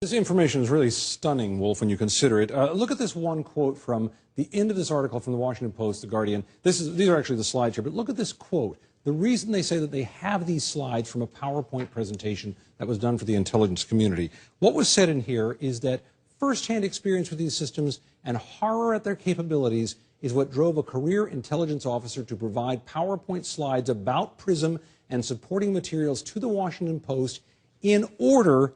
This information is really stunning, Wolf, when you consider it. Look at this one quote from the end of this article from the Washington Post, The Guardian. These are actually the slides here, but look at this quote. The reason they say that they have these slides from a PowerPoint presentation that was done for the intelligence community. What was said in here is that first-hand experience with these systems and horror at their capabilities is what drove a career intelligence officer to provide PowerPoint slides about PRISM and supporting materials to the Washington Post in order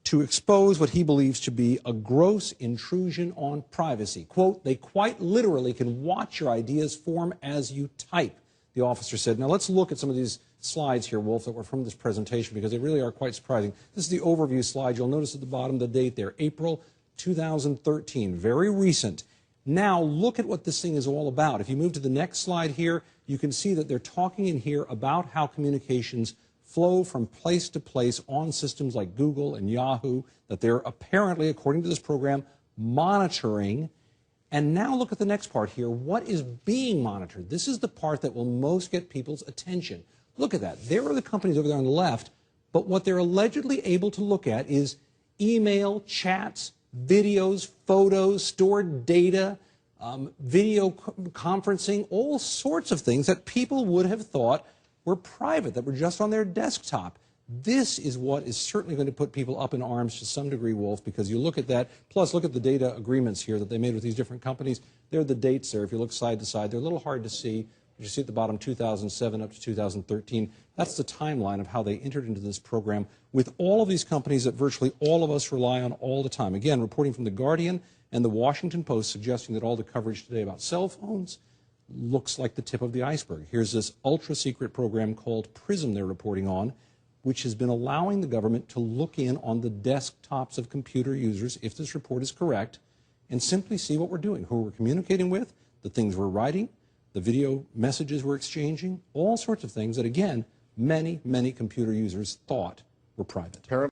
to expose what he believes to be a gross intrusion on privacy. Quote, they quite literally can watch your ideas form as you type, the officer said. Now let's look at some of these slides here, Wolf, that were from this presentation because they really are quite surprising. This is the overview slide. You'll notice at the bottom the date there, April 2013, very recent. Now look at what this thing is all about. If you move to the next slide here, you can see that they're talking in here about how communications flow from place to place on systems like Google and Yahoo that they're apparently, according to this program, monitoring. And now look at the next part here. What is being monitored? This is the part that will most get people's attention. Look at that. There are the companies over there on the left, but what they're allegedly able to look at is email, chats, videos, photos, stored data, video conferencing, all sorts of things that people would have thought were private, that were just on their desktop. This is what is certainly going to put people up in arms to some degree, Wolf, because you look at that, plus look at the data agreements here that they made with these different companies. There are the dates there. If you look side to side, they're a little hard to see. You see at the bottom 2007 up to 2013. That's the timeline of how they entered into this program with all of these companies that virtually all of us rely on all the time. Again, reporting from The Guardian and The Washington Post suggesting that all the coverage today about cell phones looks like the tip of the iceberg. Here's this ultra-secret program called PRISM they're reporting on, which has been allowing the government to look in on the desktops of computer users, if this report is correct, and simply see what we're doing, who we're communicating with, the things we're writing, the video messages we're exchanging, all sorts of things that, again, many, many computer users thought were private.